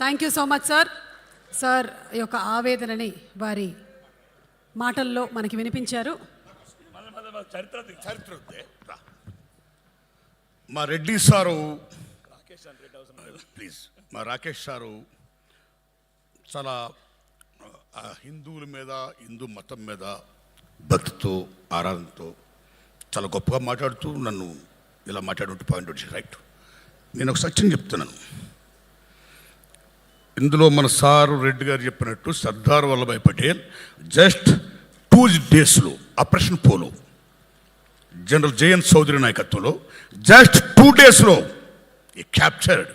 Thank you so much sir. Sir యొక్క ఆవేదనని వారి మాటల్లో మనకి వినిపించారు. చరిత్ర మా రెడ్డి సారు ప్లీజ్ మా రాకేష్ సారు చాలా హిందువుల మీద, హిందూ మతం మీద భక్తితో, ఆరాధనతో చాలా గొప్పగా మాట్లాడుతూ నన్ను ఇలా మాట్లాడుతూ పాయింట్ వచ్చి రైట్. నేను ఒక సత్యం చెప్తున్నాను. ఇందులో మన సారు రెడ్డి గారు చెప్పినట్టు సర్దార్ వల్లభాయ్ పటేల్ జస్ట్ 2 డేస్లో operation Polo general JN Chaudhari నాయకత్వంలో జస్ట్ 2 డేస్లో ఈ క్యాప్చర్డ్.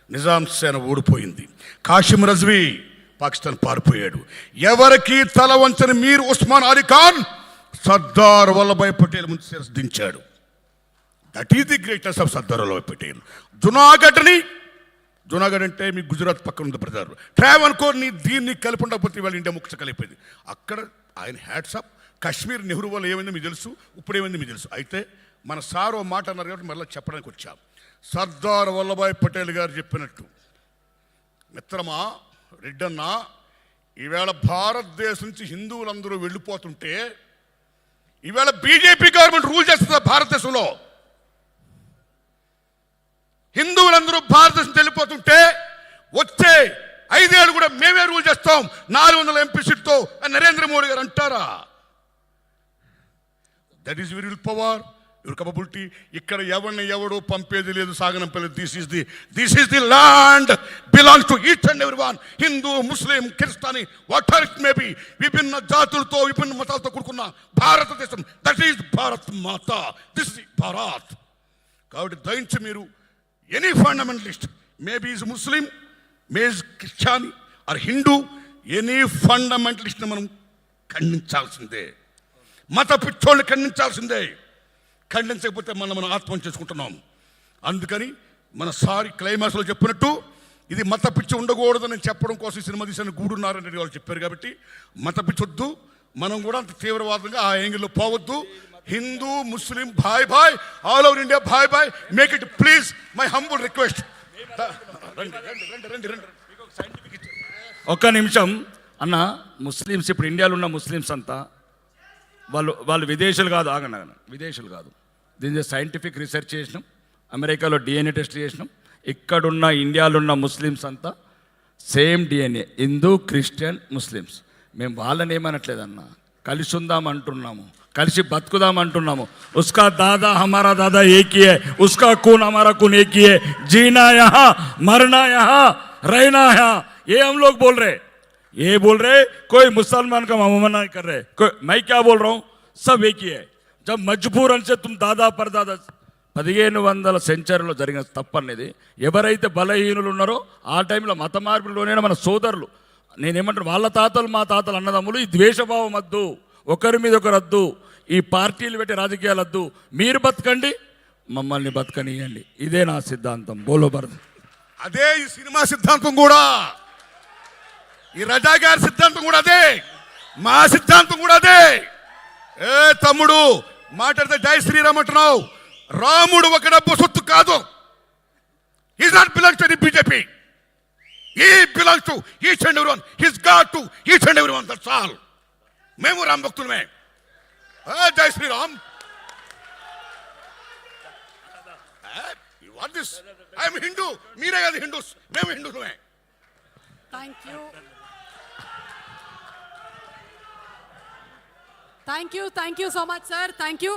నిజాం సేన ఓడిపోయింది. కాసిం రజ్వీ పాకిస్తాన్ పారిపోయాడు. ఎవరికి తల వంచని మీర్ ఉస్మాన్ అలీ ఖాన్ సర్దార్ వల్లభాయ్ పటేల్ ముందు శిరస్సు దించాడు. That is the greatest of Sardar Vallabhbhai Patel. Junagadh అంటే మీ గుజరాత్ పక్కన ఉంది బ్రదర్. ట్రావెన్కోర్ని దీన్ని కలిపి ఉండకపోతే వాళ్ళ ఇండియా ముక్క కలిపోయింది. అక్కడ ఆయన హ్యాట్సాప్. కాశ్మీర్ నెహ్రూ వల్ల ఏమైందో మీకు తెలుసు, ఇప్పుడు ఏమైంది మీకు తెలుసు. అయితే మన సార్ ఓ మాట అన్నారు కాబట్టి మళ్ళీ చెప్పడానికి వచ్చాం. సర్దార్ వల్లభాయ్ పటేల్ గారు చెప్పినట్టు, మిత్రమా రెడ్డన్న, ఈవేళ భారతదేశం నుంచి హిందువులందరూ వెళ్ళిపోతుంటే ఈవేళ బీజేపీ గవర్నమెంట్ రూల్ చేస్తుంది భారతదేశంలో. హిందువులందరూ భారతదేశం వెళ్ళిపోతుంటే వచ్చే 5 ఏళ్ళు కూడా మేమే రూల్ చేస్తాం 400 ఎంపీ సీట్తో నరేంద్ర మోడీ గారు అంటారా? That is your will power, your capability. ఇక్కడ ఎవడో పంపేది లేదు, సాగనంపేది. This is the land belongs to each and every one. Hindu, Muslim, Christian, whatever it may be, విభిన్న జాతులతో విభిన్న మతాలతో కూడుకున్న భారతదేశం. That is Bharat Mata. This is Bharat. కాబట్టి దయించి మీరు any fundamentalist, maybe is Muslim, may is Christian or Hindu, any ఫండమెంటలిస్ట్ని మనం ఖండించాల్సిందే. మత పిచ్చోళ్ళని ఖండించాల్సిందే. ఖండించకపోతే మనం ఆత్మహత్య చేసుకుంటున్నాం. అందుకని మన సారి క్లైమాక్స్లో చెప్పినట్టు ఇది మత పిచ్చి ఉండకూడదని చెప్పడం కోసం సినిమా తీసిన గూడున్నారని వాళ్ళు చెప్పారు. కాబట్టి మత పిచ్చి వద్దు, మనం కూడా అంత తీవ్రవాదంగా ఆ యాంగిల్లో పోవద్దు. హిందూ, ముస్లిం, భాయ్ ఆల్ ఓవర్ ఇండియా భాయ్ make it please. My humble request. ఒక్క నిమిషం అన్న. ముస్లిమ్స్ ఇప్పుడు ఇండియాలో ఉన్న ముస్లిమ్స్ అంతా వాళ్ళు విదేశాలు కాదు, ఆగండి విదేశాలు కాదు. దీని సైంటిఫిక్ రీసెర్చ్ చేసినాం, అమెరికాలో DNA టెస్ట్ చేసినాం. ఇక్కడున్న ఇండియాలో ఉన్న ముస్లిమ్స్ అంతా same DNA, Hindu, Christian, Muslims. మేము వాళ్ళని ఏమనట్లేదన్న, కలిసి ఉందాం అంటున్నాము, కలిసి బతుకుదాం అంటున్నాము. ఉస్కా దాదా హమారా దాదా ఏక్ హీ హై, ఉస్కా खून हमारा खून एक ही है, जीना यहाँ मरना यहाँ रहना यहाँ. ये हम लोग बोल रहे, ये बोल रहे. कोई मुसलमान का मना नहीं कर रहे. मैं क्या बोल रहा हूँ, सब एक ही है. जब मजबूरन से तुम दादा परदादा 1500 సెంచరీలో జరిగిన తప్పనేది. ఎవరైతే బలహీనులు ఉన్నారో ఆ టైంలో మత మార్పులోనే మన సోదరులు, నేనేమంటారు, వాళ్ళ తాతలు మా తాతలు అన్నదమ్ములు. ఈ ద్వేషభావం వద్దు, ఒకరి మీద ఒకరు వద్దు, ఈ పార్టీలు పెట్టి రాజకీయాలు వద్దు. మీరు బతకండి, మమ్మల్ని బతకనియండి. ఇదే నా సిద్ధాంతం. బోలో భరత్. అదే ఈ సినిమా సిద్ధాంతం కూడా, ఈ రజా గారి సిద్ధాంతం కూడా అదే, మా సిద్ధాంతం కూడా అదే. ఏ తమ్ముడు మాట్లాడితే జై శ్రీరామ్ అంటున్నావు. రాముడు ఒక డబ్బు సొత్తు కాదు. Is not belongs to the BJP. He belongs to each and every one. He's god to each and every one. That's all. మేము రామ్ భక్తులమే. జై Shriram. What this? I'm Hindu. మీరే కాదు హిందూస్, మేము హిందూలమే. Thank you so much sir. Thank you.